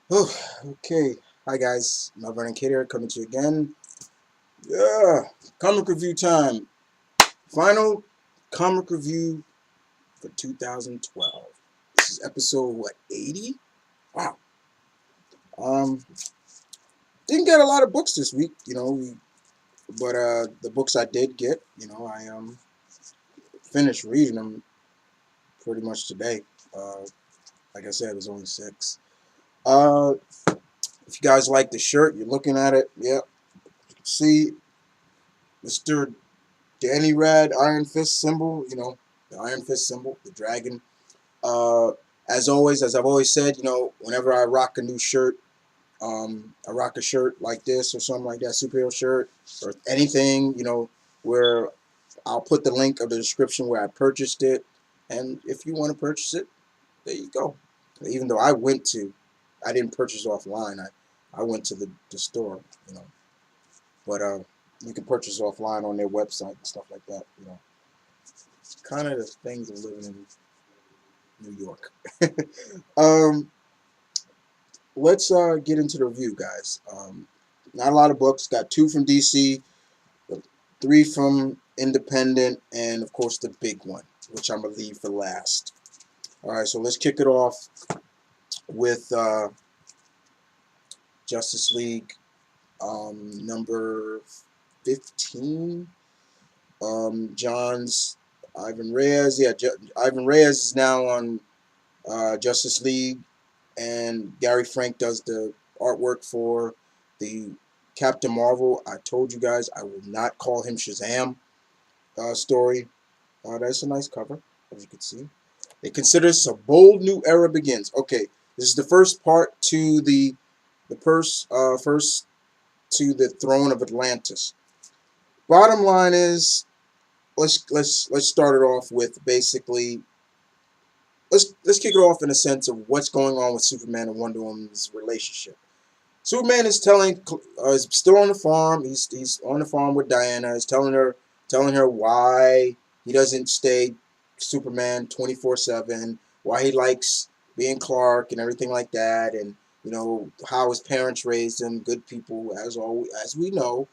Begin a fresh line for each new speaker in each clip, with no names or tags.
Oh, okay. Hi guys, my Vernon Kid here, coming to you again. Yeah, comic review time. Final comic review for 2012. This is episode what, 80? Wow. Um, didn't get a lot of books this week, but the books I did get, I finished reading them pretty much today. Uh, like I said, it was only six. Uh, if you guys like the shirt, you're looking at it. Yep. You can see Mr. Danny Rad Iron Fist symbol, the Iron Fist symbol, the dragon. Uh, as always, as I've always said, whenever I rock a new shirt, I rock a shirt like this or something like that, superhero shirt or anything, where I'll put the link of the description where I purchased it, and if you want to purchase it, there you go. Even though I didn't purchase offline. I went to the store, but you can purchase offline on their website and stuff like that. It's kind of the things of living in New York. um, let's get into the review, guys. Not a lot of books. Got two from DC, three from Independent, and of course the big one, which I'm gonna leave for last. All right, so let's kick it off with Justice League number 15. John's Ivan Reyes. Yeah, Ivan Reyes is now on Justice League, and Gary Frank does the artwork for the Captain Marvel. I told you guys I will not call him Shazam story. That's a nice cover, as you can see. They consider this a bold new era begins. Okay, this is the first part to first to the throne of Atlantis. Bottom line is, let's start it off with basically let's kick it off in a sense of what's going on with Superman and Wonder Woman's relationship. Superman is still on the farm. He's on the farm with Diana. He's telling her why he doesn't stay Superman 24/7. Why he likes being Clark and everything like that, and how his parents raised him, good people as we know.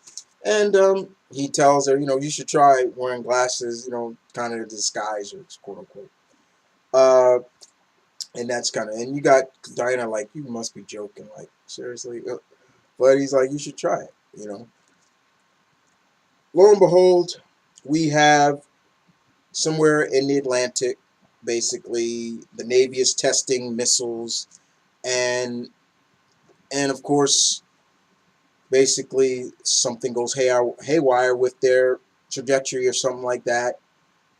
And he tells her, you should try wearing glasses, kind of disguise or quote unquote. Uh, and that's and you got Diana like, you must be joking, like seriously. But he's like, you should try it. Lo and behold, we have somewhere in the Atlantic, basically, the Navy is testing missiles, and of course, basically, something goes haywire with their trajectory or something like that,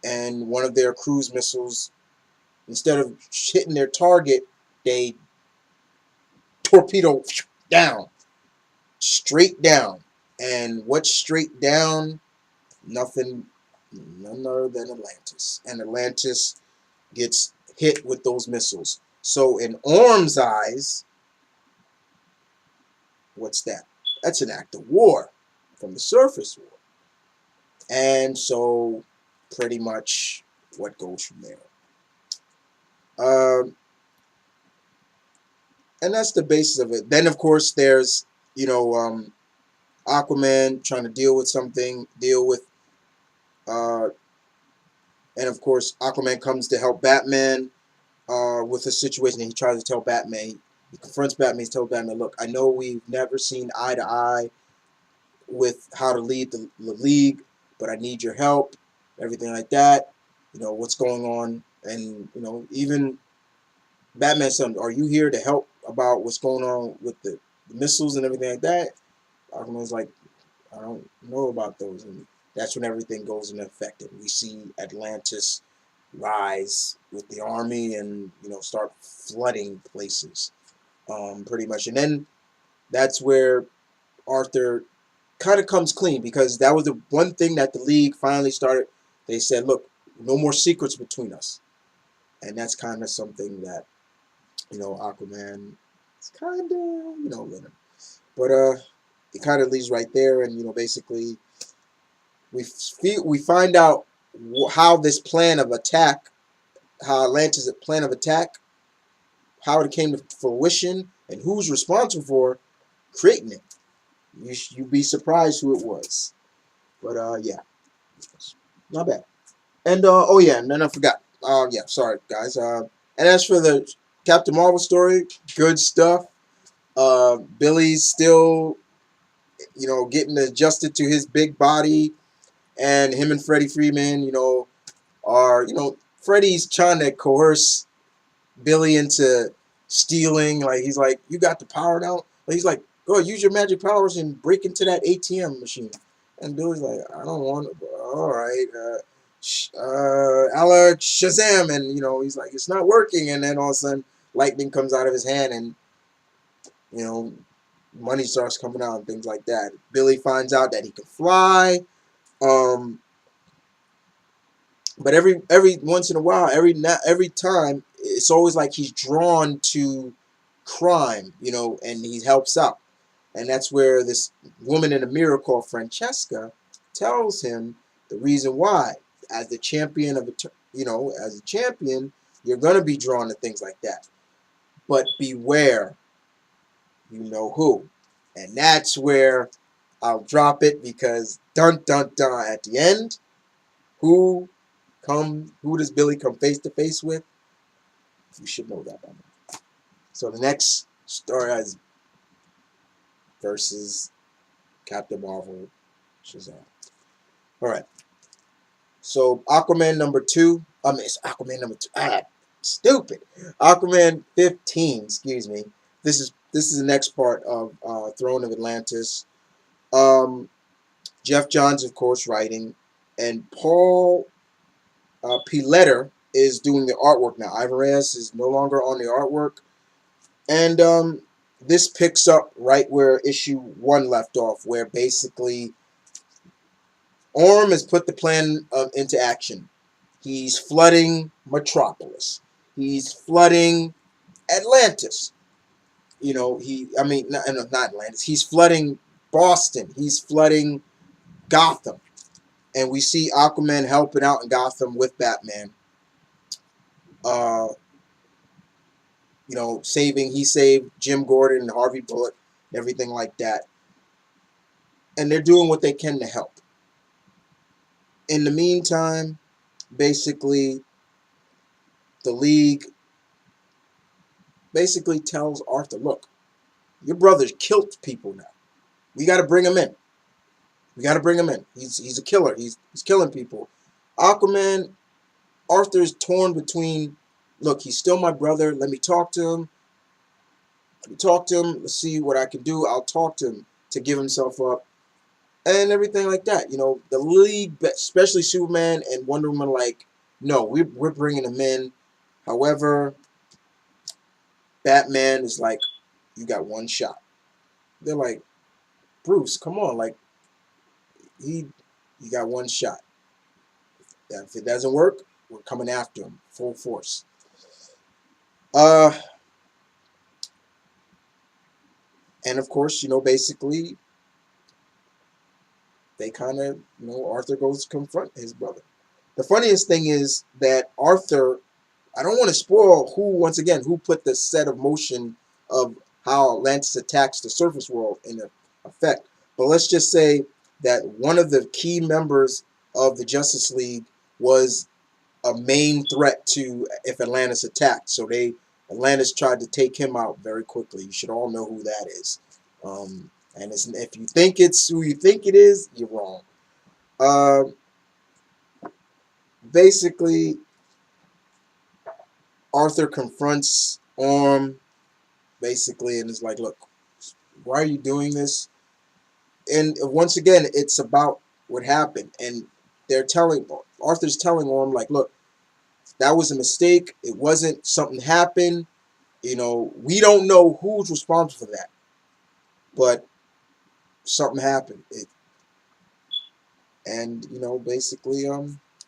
and one of their cruise missiles, instead of hitting their target, they torpedo down, straight down. And what's straight down? Nothing, none other than Atlantis. And Atlantis gets hit with those missiles. So in Orm's eyes, what's that? That's an act of war from the surface war. And so pretty much what goes from there. Um, and that's the basis of it. Then of course there's Aquaman trying to deal with uh, and of course Aquaman comes to help Batman with a situation that he tries to tell Batman. He confronts Batman. He tells Batman, "Look, I know we've never seen eye to eye with how to lead the league, but I need your help." Everything like that. What's going on, and even Batman said, "Are you here to help about what's going on with the missiles and everything like that?" Aquaman's like, "I don't know about those," and that's when everything goes into effect. And we see Atlantis rise with the army and start flooding places, pretty much. And then that's where Arthur kind of comes clean, because that was the one thing that the League finally started. They said, "Look, no more secrets between us," and that's kind of something that Aquaman is kind of letting. But it kind of leaves right there, and basically we find out how this plan of attack, how Atlantis' plan of attack, how it came to fruition, And who's responsible for creating it? You'd be surprised who it was. But yeah, not bad. And oh yeah, and then I forgot. Yeah, sorry guys. And as for the Captain Marvel story, good stuff. Billy's still, getting adjusted to his big body, and him and Freddie Freeman, are, Freddie's trying to coerce Billy into stealing. Like, he's like, you got the power now. But he's like, go use your magic powers and break into that ATM machine. And Billy's like, I don't want it. All right. Alex Shazam. And, he's like, it's not working. And then all of a sudden, lightning comes out of his hand, and, you know, money starts coming out and things like that. Billy finds out that he can fly. Um, but every once in a while, every time, it's always like he's drawn to crime, and he helps out. And that's where this woman in the mirror called Francesca tells him the reason why. As the champion as a champion, you're gonna be drawn to things like that. But beware, you know who. And that's where I'll drop it, because dun dun dun, at the end, who does Billy come face to face with? You should know that by now. So the next story is versus Captain Marvel, Shazam. All right. So Aquaman number 2. It's Aquaman number 2. Stupid. Aquaman 15. Excuse me. This is the next part of Throne of Atlantis. Jeff Johns, of course, writing, and Paul P. Letter is doing the artwork now. Ivan Reyes is no longer on the artwork, and this picks up right where issue 1 left off, where basically Orm has put the plan into action. He's flooding Metropolis. He's flooding Atlantis. Not Atlantis. He's flooding Boston. He's flooding Gotham. And we see Aquaman helping out in Gotham with Batman. He saved Jim Gordon and Harvey Bullock, and everything like that. And they're doing what they can to help. In the meantime, basically, the League basically tells Arthur, look, your brother's killed people now. We got to bring him in. We got to bring him in. He's a killer. He's killing people. Aquaman, Arthur's torn between, look, he's still my brother. Let me talk to him. Let's see what I can do. I'll talk to him to give himself up and everything like that. The League, especially Superman and Wonder Woman, like, no, we're bringing him in. However, Batman is like, you got one shot. They're like, Bruce, come on, like, you got one shot. If it doesn't work, we're coming after him full force. And of course, basically, they kind of, Arthur goes to confront his brother. The funniest thing is that Arthur, I don't want to spoil who put the set of motion of how Atlantis attacks the surface world in effect. But let's just say that one of the key members of the Justice League was a main threat to if Atlantis attacked. So Atlantis tried to take him out very quickly. You should all know who that is. And if you think it's who you think it is, you're wrong. Basically, Arthur confronts Orm, basically, and is like, look, why are you doing this? And once again, it's about what happened. And Arthur's telling Orm, like, look, that was a mistake. It wasn't something happened. We don't know who's responsible for that. But something happened. Basically,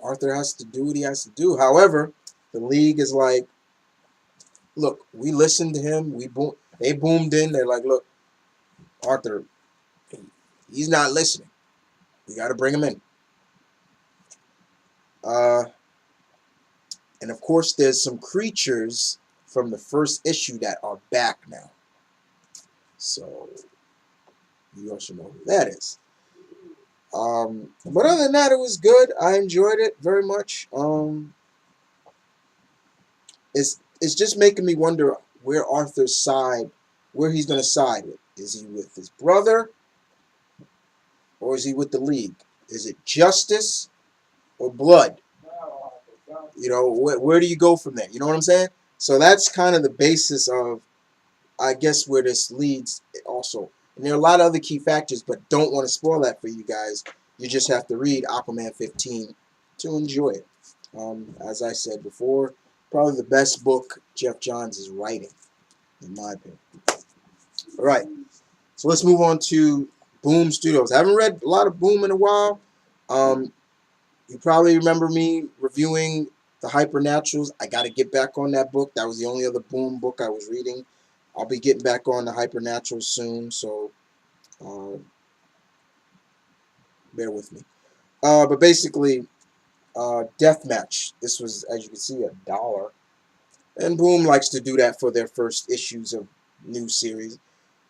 Arthur has to do what he has to do. However, the League is like, look, we listened to him. They boomed in. They're like, look, Arthur, he's not listening. We got to bring him in. And of course, there's some creatures from the first issue that are back now. So you all should know who that is. But other than that, it was good. I enjoyed it very much. It's just making me wonder where Arthur's side, where he's going to side with. Is he with his brother, or is he with the League? Is it justice or blood? You know, where do you go from there? You know what I'm saying? So that's kind of the basis of, I guess, where this leads also. And there are a lot of other key factors, but don't want to spoil that for you guys. You just have to read Aquaman 15 to enjoy it. As I said before, probably the best book Jeff Johns is writing, in my opinion. All right, so let's move on to Boom Studios. I haven't read a lot of Boom in a while. You probably remember me reviewing the Hypernaturals. I got to get back on that book. That was the only other Boom book I was reading. I'll be getting back on the Hypernaturals soon, so bear with me. But basically, Deathmatch. This was, as you can see, $1. And Boom likes to do that for their first issues of new series.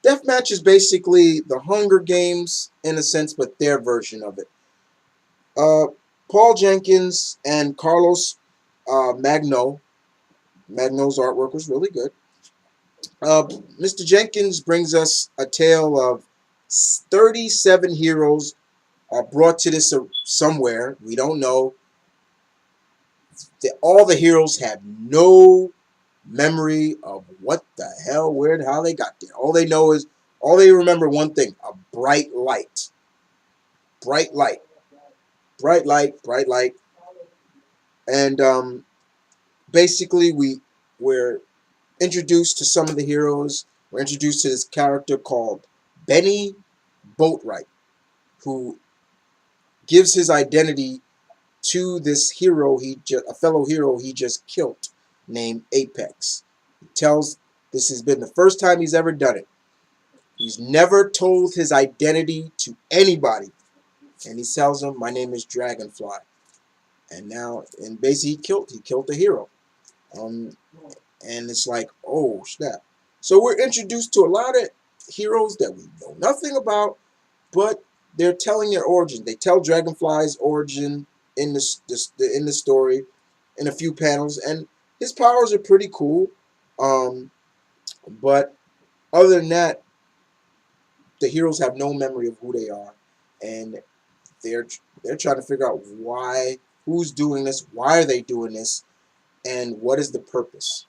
Deathmatch is basically the Hunger Games, in a sense, but their version of it. Paul Jenkins and Carlos Magno's artwork was really good. Mr. Jenkins brings us a tale of 37 heroes brought to this somewhere. We don't know. All the heroes have no memory of what the hell, where, how they got there. All they know is, all they remember one thing: a bright light. Bright light. Bright light, bright light. And basically we're introduced to some of the heroes. We're introduced to this character called Benny Boatwright, who gives his identity to this hero, a fellow hero he just killed, named Apex. He tells this has been the first time he's ever done it. He's never told his identity to anybody, and he tells them, "My name is Dragonfly." And basically he killed the hero. And it's like, oh snap. So we're introduced to a lot of heroes that we know nothing about, but they're telling their origin. They tell Dragonfly's origin in the story in a few panels, and his powers are pretty cool. But other than that, the heroes have no memory of who they are, and they're trying to figure out who's doing this, why are they doing this, and what is the purpose.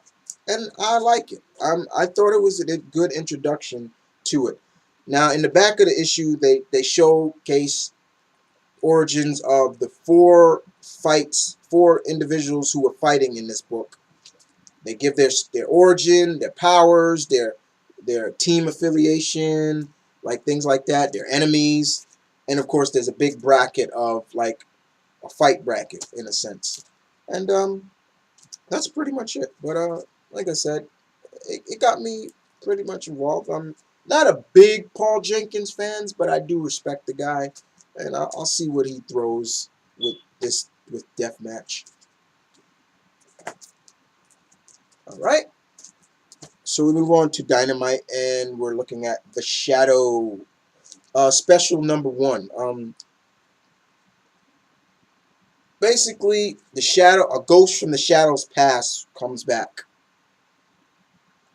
And I like it. I thought it was a good introduction to it. Now, in the back of the issue, they showcase origins of the four individuals who were fighting in this book. They give their origin, their powers, their team affiliation, like things like that, their enemies, and of course, there's a big bracket of like a fight bracket in a sense. And that's pretty much it. But like I said, it got me pretty much involved. I'm not a big Paul Jenkins fans, but I do respect the guy, and I'll see what he throws with Deathmatch. All right. So we move on to Dynamite, and we're looking at the Shadow special number 1. Basically, a ghost from the Shadow's past comes back.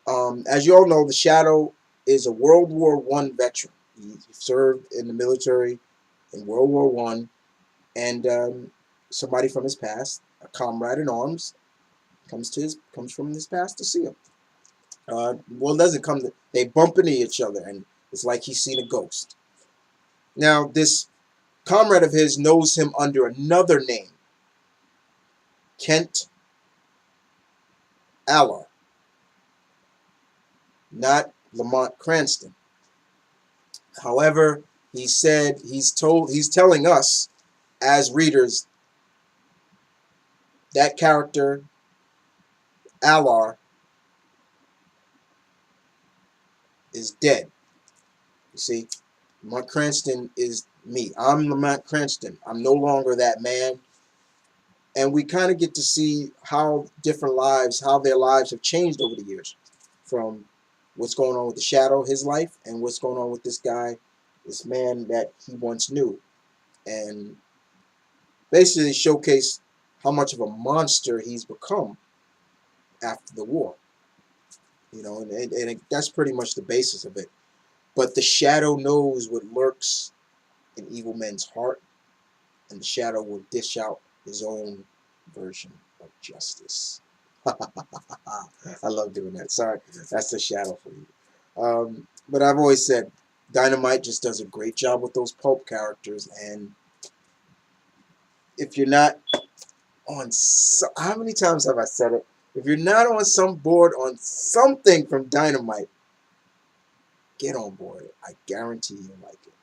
As you all know, the Shadow is a World War I veteran. He served in the military in World War I, and somebody from his past, a comrade in arms, comes from his past to see him. Well, it doesn't come. They bump into each other, and it's like he's seen a ghost. Now, this comrade of his knows him under another name, Kent Allard, not Lamont Cranston. However, he's telling us as readers that character, Allard, is dead. You see, Lamont Cranston is me. I'm Lamont Cranston. I'm no longer that man. And we kind of get to see how their lives have changed over the years. From what's going on with the Shadow, his life, and what's going on with this guy, this man that he once knew, and basically showcase how much of a monster he's become after the war. You know, and that's pretty much the basis of it. But the Shadow knows what lurks in evil men's heart, and the Shadow will dish out his own version of justice. I love doing that. Sorry, that's the Shadow for you. But I've always said Dynamite just does a great job with those pulp characters, and if you're not on, how many times have I said it? If you're not on some board on something from Dynamite, get on board. I guarantee you'll like it.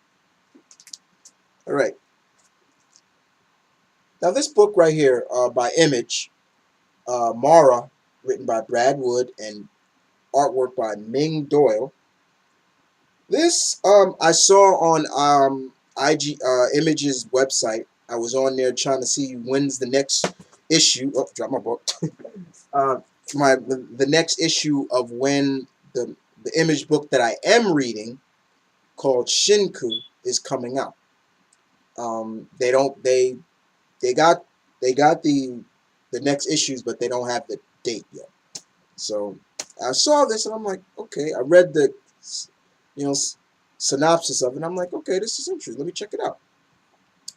All right. Now this book right here by Image, Mara, written by Brad Wood and artwork by Ming Doyle. This I saw on Image's website. I was on there trying to see when's the next issue. Oh, drop my book. The next issue of when the Image book that I am reading, called Shinku, is coming out. They got the next issues, but they don't have the date yet. So I saw this and I'm like, okay. I read the synopsis of it and I'm like, okay, this is interesting. Let me check it out.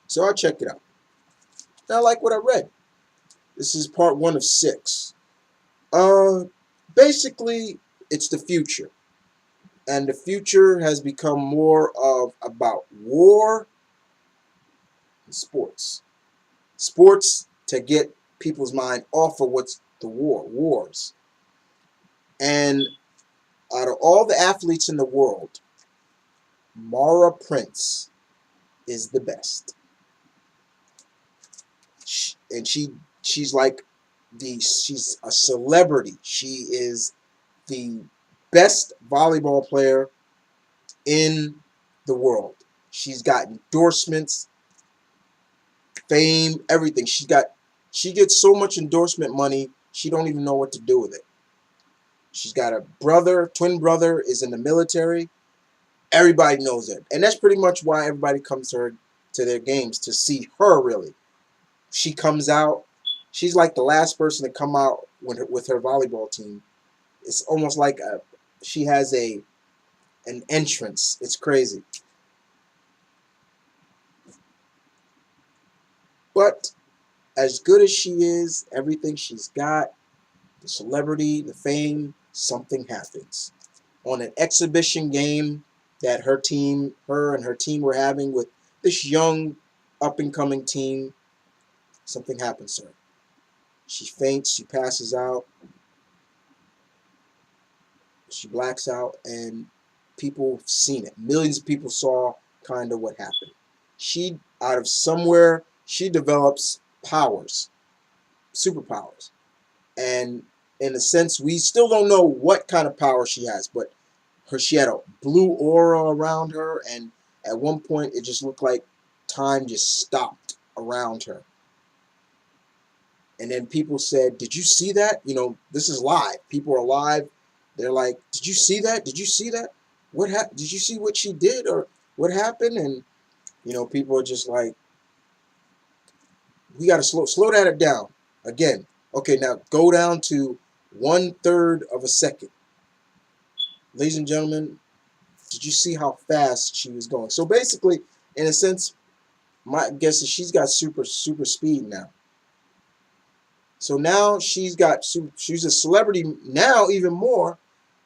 So I checked it out. And I like what I read. This is part 1 of 6. Basically, it's the future. And the future has become more of about war and sports. Sports to get people's mind off of what's the wars. And out of all the athletes in the world, Mara Prince is the best. And she's like she's a celebrity. She is the best volleyball player in the world. She's got endorsements, fame, everything. She gets so much endorsement money, she don't even know what to do with it. She's got a brother, twin brother is in the military. Everybody knows it. And that's pretty much why everybody comes to their games, to see her, really. She comes out. She's like the last person to come out with her volleyball team. It's almost like she has an entrance. It's crazy. But as good as she is, everything she's got, the celebrity, the fame, something happens. On an exhibition game that her and her team were having with this young up-and-coming team, something happens to her. She faints, she passes out, she blacks out, and people have seen it. Millions of people saw kind of what happened. She, out of somewhere, she develops powers, superpowers. And in a sense, we still don't know what kind of power she has, but she had a blue aura around her, and at one point it just looked like time just stopped around her. And then people said, did you see that? You know, this is live. People are live. They're like, did you see that? Did you see that? What happened? Did you see what she did or what happened? And, you know, people are just like, we got to slow that down. Again, okay, now go down to 1/3 of a second. Ladies and gentlemen, did you see how fast she was going? So basically, in a sense, my guess is she's got super speed now. So now she's a celebrity now even more,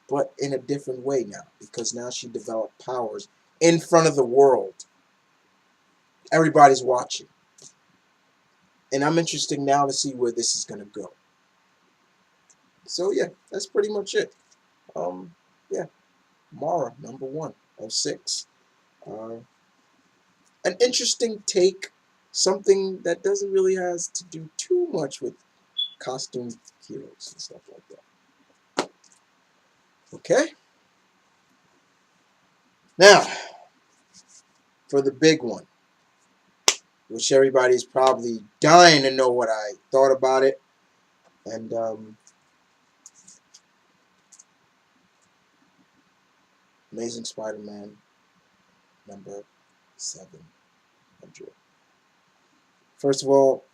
but in a different way now, because now she developed powers in front of the world. Everybody's watching. And I'm interested now to see where this is going to go. So yeah, that's pretty much it. Yeah, Mara, number 1 of 6. An interesting take, something that doesn't really has to do too much with costume heroes and stuff like that. Okay? Now, for the big one, which everybody's probably dying to know what I thought about it. And Amazing Spider-Man number 700. First of all,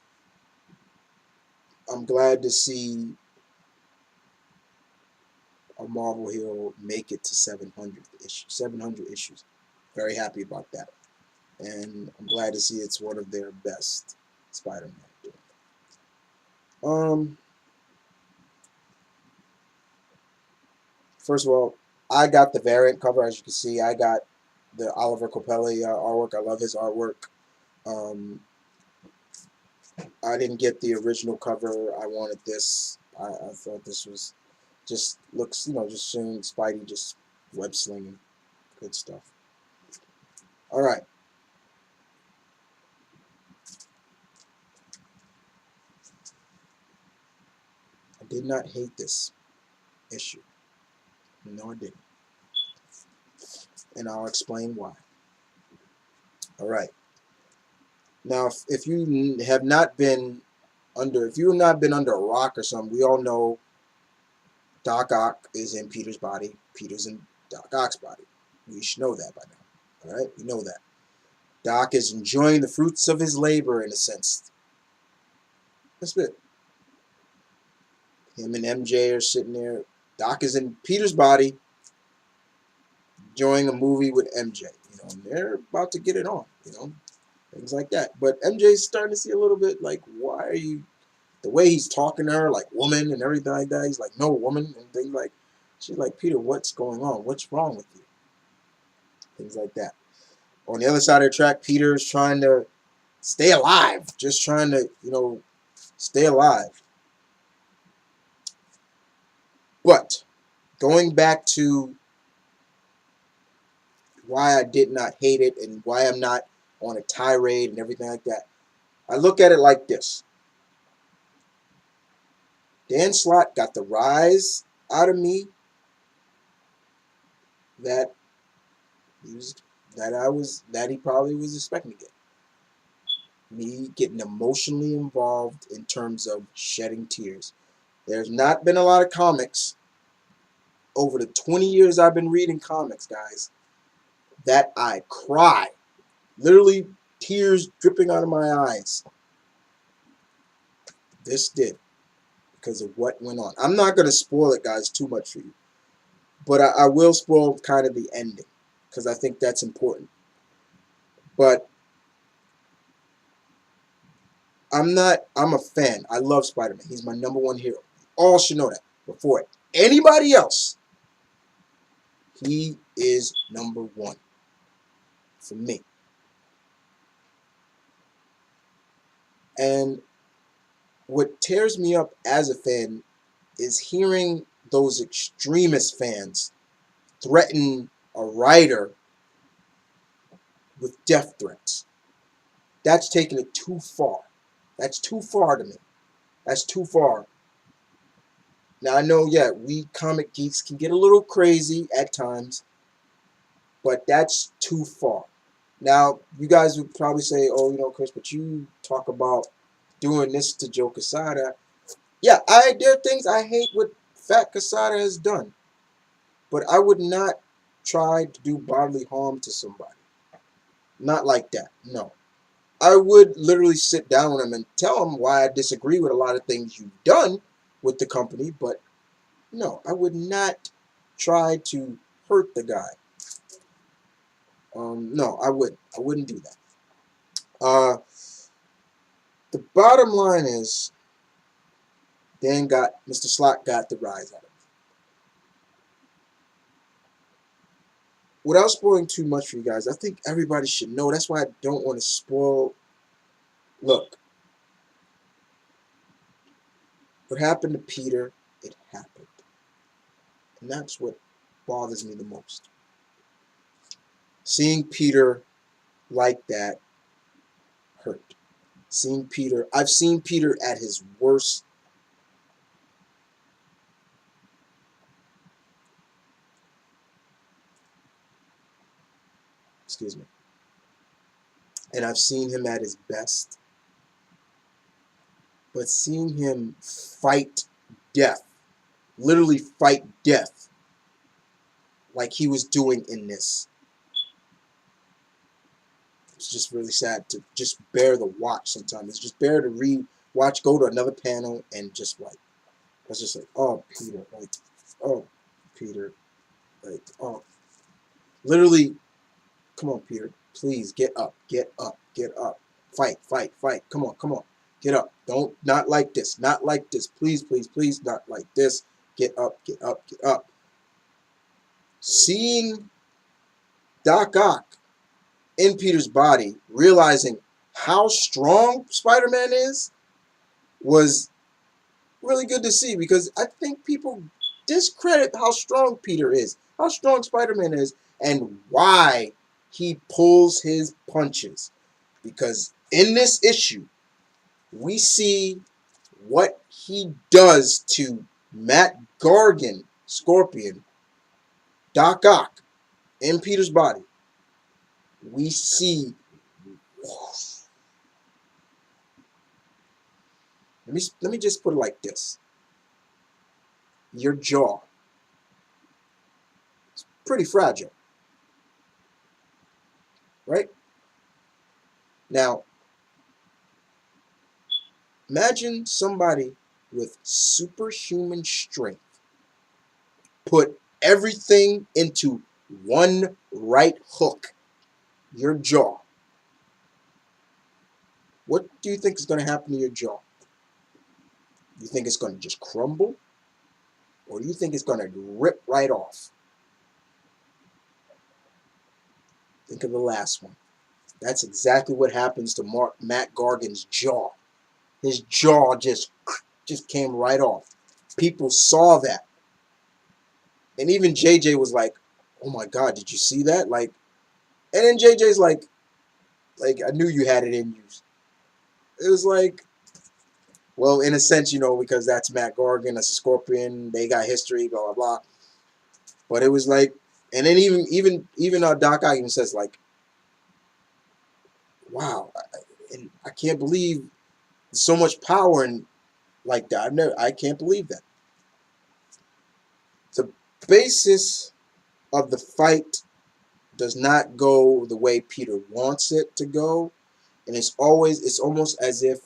I'm glad to see a Marvel hero make it to 700 issues. Very happy about that. And I'm glad to see it's one of their best Spider-Man. First of all, I got the variant cover. As you can see, I got the Oliver Coppelli artwork. I love his artwork. I didn't get the original cover. I wanted this. I thought this was just looks, just showing Spidey just web slinging. Good stuff. All right. I did not hate this issue. No, I didn't. And I'll explain why. All right. Now, if you have not been under a rock or something, we all know Doc Ock is in Peter's body. Peter's in Doc Ock's body. We should know that by now. All right, we know that. Doc is enjoying the fruits of his labor, in a sense. That's it. Him and MJ are sitting there. Doc is in Peter's body, enjoying a movie with MJ. And they're about to get it on. Things like that. But MJ's starting to see a little bit like, why are you? The way he's talking to her, like woman and everything like that. He's like, no woman, and things like. She's like, Peter, what's going on? What's wrong with you? Things like that. On the other side of the track, Peter's trying to stay alive, just trying to, stay alive. But going back to why I did not hate it and why I'm not on a tirade and everything like that, I look at it like this. Dan Slott got the rise out of me that he probably was expecting to get. Me getting emotionally involved in terms of shedding tears. There's not been a lot of comics over the 20 years I've been reading comics, guys, that I cry. Literally tears dripping out of my eyes. This did, because of what went on. I'm not going to spoil it, guys, too much for you. But I will spoil kind of the ending, because I think that's important. But I'm a fan. I love Spider-Man. He's my #1 hero. All should know that. Before anybody else, he is #1 for me. And what tears me up as a fan is hearing those extremist fans threaten a writer with death threats. That's taking it too far. That's too far to me. That's too far. Now, I know, yeah, we comic geeks can get a little crazy at times, but that's too far. Now, you guys would probably say, oh, Chris, but you talk about doing this to Joe Quesada. Yeah, there are things I hate what Fat Quesada has done, but I would not try to do bodily harm to somebody. Not like that, no. I would literally sit down with him and tell him why I disagree with a lot of things you've done with the company, but no, I would not try to hurt the guy. No, I wouldn't. I wouldn't do that. The bottom line is, Mr. Slott got the rise out of it. Without spoiling too much for you guys, I think everybody should know. That's why I don't want to spoil. Look, what happened to Peter, it happened. And that's what bothers me the most. Seeing Peter like that hurt. I've seen Peter at his worst. Excuse me. And I've seen him at his best. But seeing him fight death, literally fight death, like he was doing in this. It's just really sad to just bear the watch sometimes. It's just bear to re-watch, go to another panel, and just like, it's just like, oh, Peter, like, oh, Peter, like, oh, literally, come on, Peter, please, get up, get up, get up, fight, fight, fight, come on, get up, don't, not like this, please, please, please, not like this, get up, get up, get up. Seeing Doc Ock in Peter's body, realizing how strong Spider-Man is, was really good to see, because I think people discredit how strong Peter is, how strong Spider-Man is, and why he pulls his punches. Because in this issue, we see what he does to Matt Gargan, Scorpion, Doc Ock, in Peter's body. We see, let me just put it like this. Your jaw is pretty fragile, right? Now, imagine somebody with superhuman strength put everything into one right hook, your jaw. What do you think is going to happen to your jaw? You think it's going to just crumble? Or do you think it's going to rip right off? Think of the last one. That's exactly what happens to Matt Gargan's jaw. His jaw just came right off. People saw that. And even JJ was like, oh my God, did you see that? Like, and then JJ's like, I knew you had it in you. It was like, well, in a sense, you know, because that's Matt Gargan, that's a Scorpion, they got history, blah, blah, blah. But it was like, and then even Doc Ock even says like, wow, I can't believe so much power and like that. I can't believe that. The basis of the fight does not go the way Peter wants it to go, and it's almost as if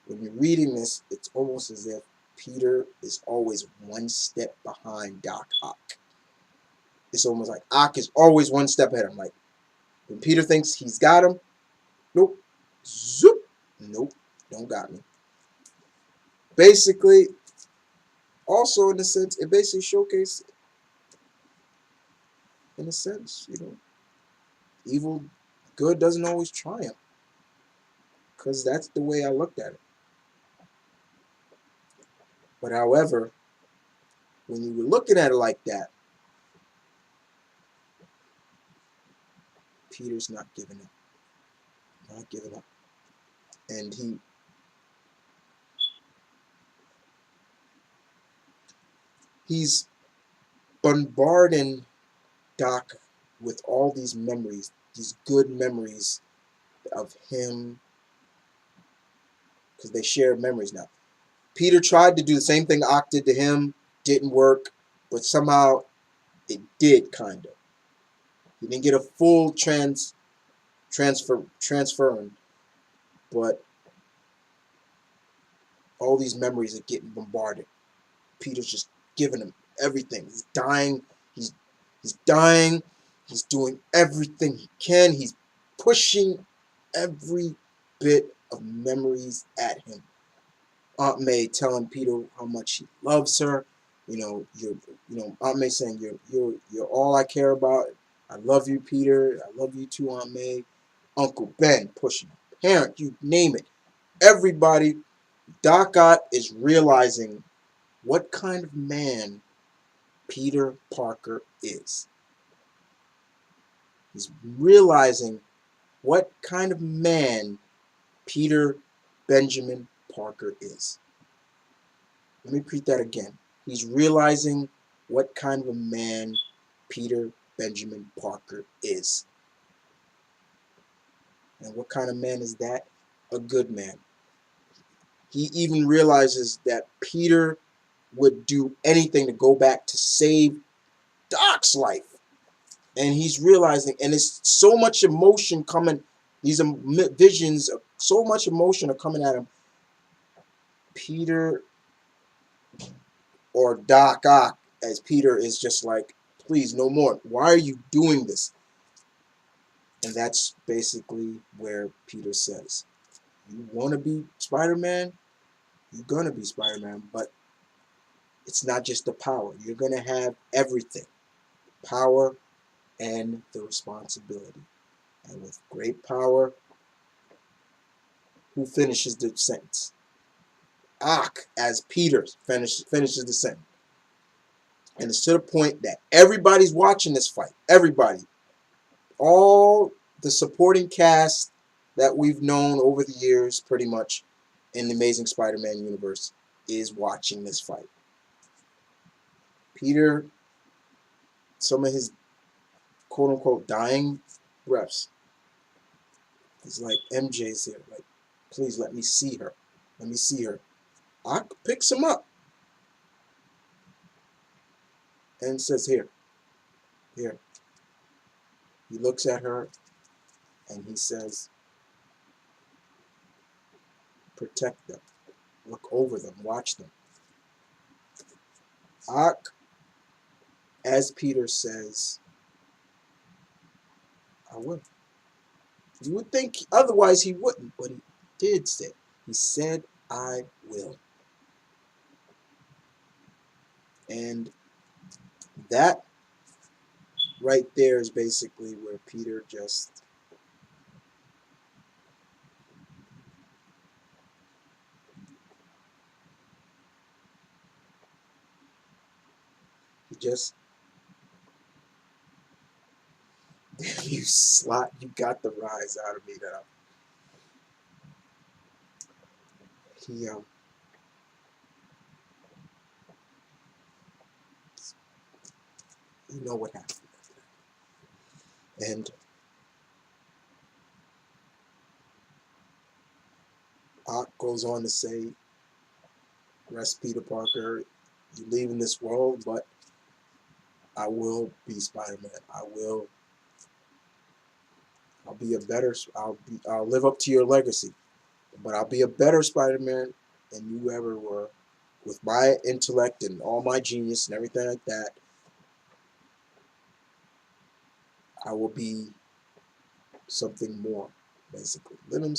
when you're reading this, it's almost as if Peter is always one step behind Doc Ock. It's almost like Ock is always one step ahead of him. Like when Peter thinks he's got him, nope, zoop, nope, don't got me. Basically, also in a sense, it basically showcased, in a sense, you know, evil, good doesn't always triumph. Because that's the way I looked at it. But however, when you were looking at it like that, Peter's not giving up. Not giving up. And he's bombarding Doc with all these memories, these good memories of him, because they share memories now. Peter tried to do the same thing Ock did to him, didn't work, but somehow it did, kind of. He didn't get a full transferring, but all these memories are getting bombarded. Peter's just giving him everything. He's dying. He's dying. He's doing everything he can. He's pushing every bit of memories at him. Aunt May telling Peter how much he loves her. You know, Aunt May saying you're all I care about. I love you, Peter. I love you too, Aunt May. Uncle Ben pushing him. Parent, you name it. Everybody. Doc Ock is realizing what kind of man Peter Parker is. He's realizing what kind of man Peter Benjamin Parker is. Let me repeat that again. He's realizing what kind of a man Peter Benjamin Parker is. And what kind of man is that? A good man. He even realizes that Peter would do anything to go back to save Doc's life. and he's realizing, and it's so much emotion coming. These visions, so much emotion are coming at him. Peter, or Doc Ock, as Peter is just like, please, no more. Why are you doing this? And that's basically where Peter says, you want to be Spider-Man? You're going to be Spider-Man, but it's not just the power. You're going to have everything. Power and the responsibility. And with great power, who finishes the sentence? Ock, as Peter finishes the sentence. And it's to the point that everybody's watching this fight. Everybody. All the supporting cast that we've known over the years, pretty much, in the Amazing Spider-Man universe, is watching this fight. Peter, some of his quote-unquote dying breaths, he's like, MJ's here. Like, please let me see her. Let me see her. Ock picks him up and says, here. Here. He looks at her and he says, protect them. Look over them. Watch them. Ock, as Peter says, I will. You would think otherwise he wouldn't, but he did say. He said, I will. And that right there is basically where Peter just you slot, you got the rise out of me now. He you know what happened. And Ock goes on to say, rest Peter Parker, you leaving this world, but I will be Spider-Man. I'll be a better, I'll live up to your legacy, but I'll be a better Spider-Man than you ever were. With my intellect and all my genius and everything like that, I will be something more, basically. Literally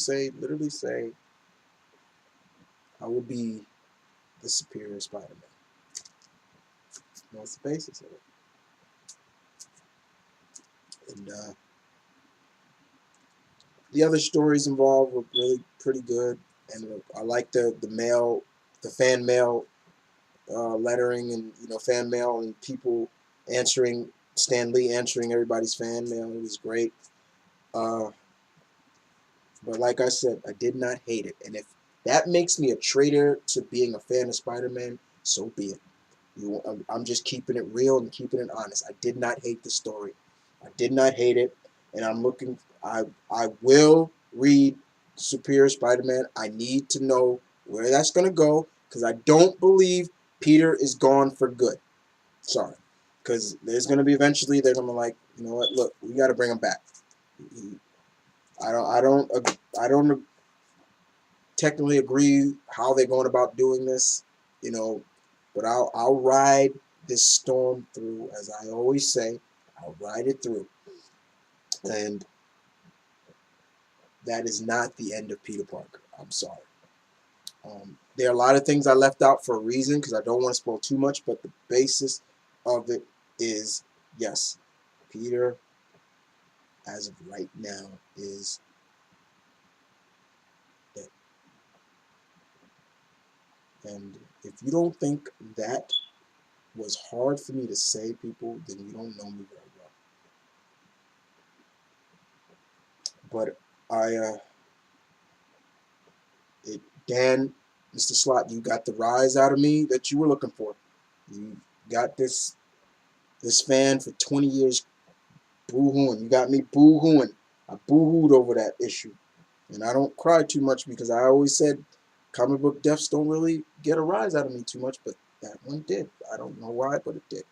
say, I will be the superior Spider-Man. That's the basis of it. And the other stories involved were really pretty good, and I like the fan mail lettering, and fan mail and people answering, Stan Lee answering everybody's fan mail. It was great. But like I said, I did not hate it, and if that makes me a traitor to being a fan of Spider-Man, so be it. I'm just keeping it real and keeping it honest. I did not hate the story. I did not hate it, and I'm looking. I will read Superior Spider-Man. I need to know where that's gonna go, because I don't believe Peter is gone for good. Sorry, because there's gonna be eventually they're gonna be like, you know what? Look, we got to bring him back. I don't technically agree how they're going about doing this, but I'll ride this storm through, as I always say. I'll ride it through. And that is not the end of Peter Parker. I'm sorry. There are a lot of things I left out for a reason, because I don't want to spoil too much, but the basis of it is, yes, Peter, as of right now, is dead. And if you don't think that was hard for me to say, people, then you don't know me very well. But Dan, Mr. Slot, you got the rise out of me that you were looking for. You got this fan for 20 years boo-hooing. You got me boo-hooing. I boo-hooed over that issue. And I don't cry too much, because I always said comic book deaths don't really get a rise out of me too much, but that one did. I don't know why, but it did.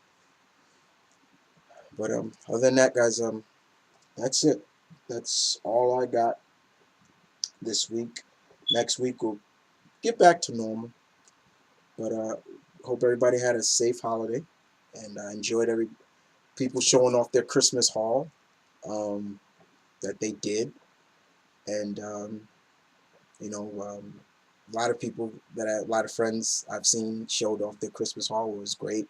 But other than that, guys, that's it. That's all I got this week. Next week we'll get back to normal. But hope everybody had a safe holiday, and I enjoyed people showing off their Christmas haul that they did, and you know, a lot of people a lot of friends I've seen showed off their Christmas haul. It was great.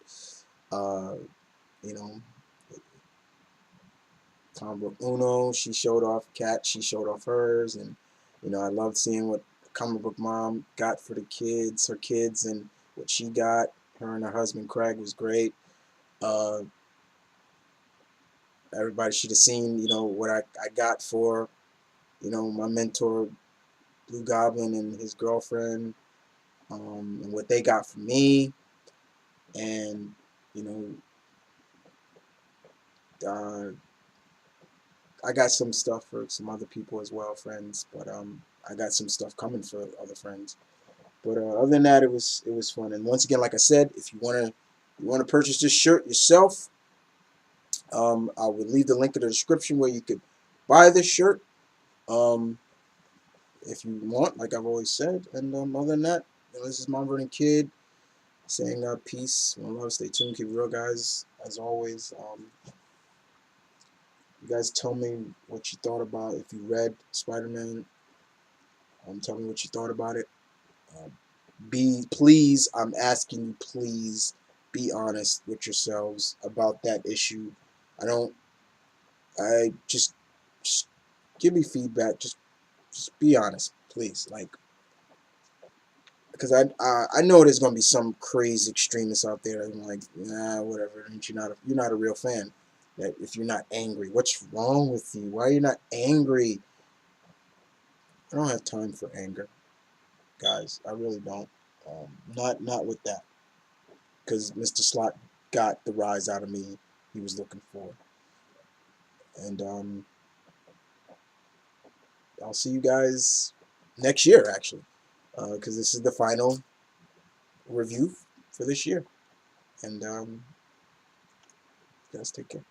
Uh, you know, Tom Book Uno, she showed off. Kat, she showed off hers, and you know, I loved seeing what Comic Book Mom got for the kids, her kids, and what she got. Her and her husband Craig was great. Uh, Everybody should have seen, you know, what I got for, you know, my mentor Blue Goblin and his girlfriend, and what they got for me, and you know, I got some stuff for some other people as well, friends. But I got some stuff coming for other friends. But other than that, it was fun. And once again, like I said, if you wanna purchase this shirt yourself, I will leave the link in the description where you could buy this shirt. Um, if you want, like I've always said. And other than that, you know, this is Mount Vernon Kid saying peace, one love, stay tuned, keep it real, guys. As always, you guys tell me what you thought about, if you read Spider-Man. Tell me what you thought about it. Please, I'm asking you, please be honest with yourselves about that issue. I just give me feedback. Just be honest, please. Like, because I know there's gonna be some crazy extremists out there that are like, nah, whatever. You're not a real fan. That if you're not angry, what's wrong with you? Why are you not angry? I don't have time for anger, guys. I really don't. Not with that, because Mr. Slot got the rise out of me he was looking for, and I'll see you guys next year, actually, because this is the final review for this year, and you guys take care.